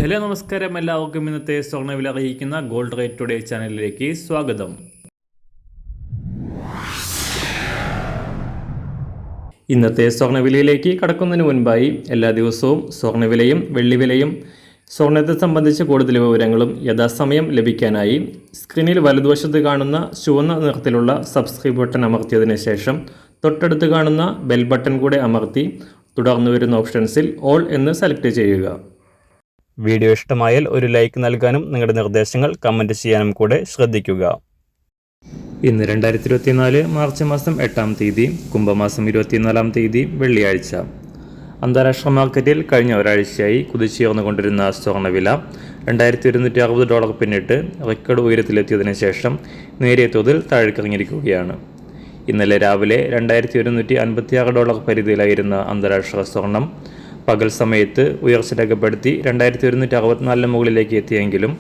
Hello നമസ്കാരം, എല്ലാവർക്കും ഇന്നത്തെ സ്വർണ്ണവില അറിയിക്കുന്ന ഗോൾഡ് റേറ്റ് ടുഡേ ചാനലിലേക്ക് സ്വാഗതം. ഇന്നത്തെ സ്വർണ്ണവിലയിലേക്ക് കടക്കുന്നതിന് മുൻപായി എല്ലാ ദിവസവും സ്വർണ്ണവിലയും വെള്ളിവിലയും സ്വർണ്ണത്തെ സംബന്ധിച്ച കൂടുതൽ വിവരങ്ങളും യഥാസമയം ലഭിക്കാനായി സ്ക്രീനിൽ വലതുവശത്ത് കാണുന്ന ചുവന്ന നിറത്തിലുള്ള സബ്സ്ക്രൈബ് ബട്ടൺ അമർത്തിയതിനു ശേഷം തൊട്ടടുത്ത് കാണുന്ന ബെൽ ബട്ടൺ കൂടെ അമർത്തി തുടർന്ന് വരുന്ന ഓപ്ഷൻസിൽ ഓൾ എന്ന് സെലക്ട് ചെയ്യുക. വീഡിയോ ഇഷ്ടമായാൽ ഒരു ലൈക്ക് നൽകാനും നിങ്ങളുടെ നിർദ്ദേശങ്ങൾ കമൻറ്റ് ചെയ്യാനും കൂടെ ശ്രദ്ധിക്കുക. ഇന്ന് 2024 മാർച്ച് മാസം 8-ാം തീയതി, കുംഭമാസം 24-ാം തീയതി വെള്ളിയാഴ്ച. അന്താരാഷ്ട്ര മാർക്കറ്റിൽ കഴിഞ്ഞ ഒരാഴ്ചയായി കുതിച്ചുയർന്നുകൊണ്ടിരുന്ന സ്വർണ്ണവില $2160 പിന്നിട്ട് റെക്കോർഡ് ഉയരത്തിലെത്തിയതിനു ശേഷം നേരിയ തോതിൽ താഴേക്കിറങ്ങിയിരിക്കുകയാണ്. ഇന്നലെ രാവിലെ $2156 പരിധിയിലായിരുന്ന അന്താരാഷ്ട്ര സ്വർണം പകൽ സമയത്ത് ഉയർച്ച രേഖപ്പെടുത്തി 2164 മുകളിലേക്ക് എത്തിയെങ്കിലും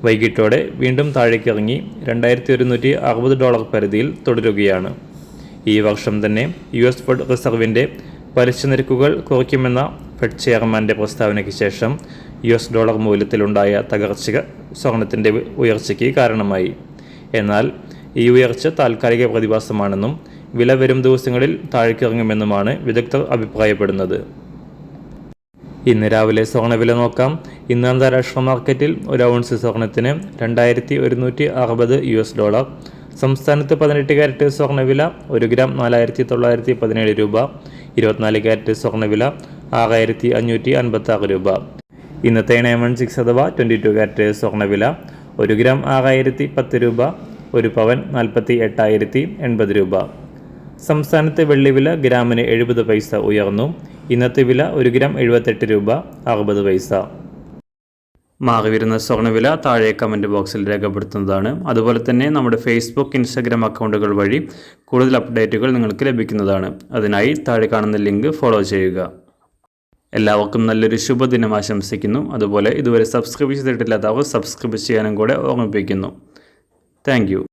വൈകിട്ടോടെ വീണ്ടും താഴേക്കിറങ്ങി $2160 പരിധിയിൽ തുടരുകയാണ്. ഈ വർഷം തന്നെ US ഫെഡ് റിസർവിൻ്റെ പലിശ നിരക്കുകൾ കുറയ്ക്കുമെന്ന ഫെഡ് ചെയർമാൻ്റെ പ്രസ്താവനയ്ക്ക് ശേഷം US ഡോളർ മൂല്യത്തിലുണ്ടായ തകർച്ച സ്വർണത്തിൻ്റെ ഉയർച്ചയ്ക്ക് കാരണമായി. എന്നാൽ ഈ ഉയർച്ച താൽക്കാലിക പ്രതിഭാസമാണെന്നും വില വരും ദിവസങ്ങളിൽ താഴേക്കിറങ്ങുമെന്നുമാണ് വിദഗ്ധർ അഭിപ്രായപ്പെടുന്നത്. ഇന്ന് രാവിലെ സ്വർണ്ണവില നോക്കാം. ഇന്ന് അന്താരാഷ്ട്ര മാർക്കറ്റിൽ ഒരു ഔൺസ് സ്വർണത്തിന് $2160. സംസ്ഥാനത്ത് 18 കാരറ്റ് സ്വർണ്ണവില 1 ഗ്രാം 4917 രൂപ. 24 കാരറ്റ് സ്വർണ്ണവില 6556 രൂപ. ഇന്നത്തെ 916 അഥവാ 22 കാരറ്റ് സ്വർണ്ണവില 1 ഗ്രാം 6010 രൂപ. 1 പവൻ 48,080 രൂപ. സംസ്ഥാനത്തെ വെള്ളിവില ഗ്രാമിന് 70 പൈസ ഉയർന്നു. ഇന്നത്തെ വില 1 ഗ്രാം 78 രൂപ 60 പൈസ. മാറിവരുന്ന സ്വർണ്ണവില താഴെ കമൻറ്റ് ബോക്സിൽ രേഖപ്പെടുത്തുന്നതാണ്. അതുപോലെ തന്നെ നമ്മുടെ ഫേസ്ബുക്ക്, ഇൻസ്റ്റാഗ്രാം അക്കൗണ്ടുകൾ വഴി കൂടുതൽ അപ്ഡേറ്റുകൾ നിങ്ങൾക്ക് ലഭിക്കുന്നതാണ്. അതിനായി താഴെ കാണുന്ന ലിങ്ക് ഫോളോ ചെയ്യുക. എല്ലാവർക്കും നല്ലൊരു ശുഭദിനം ആശംസിക്കുന്നു. അതുപോലെ ഇതുവരെ സബ്സ്ക്രൈബ് ചെയ്തിട്ടില്ലാത്തവർ സബ്സ്ക്രൈബ് ചെയ്യാനും കൂടെ ഓർമ്മിപ്പിക്കുന്നു. Thank you.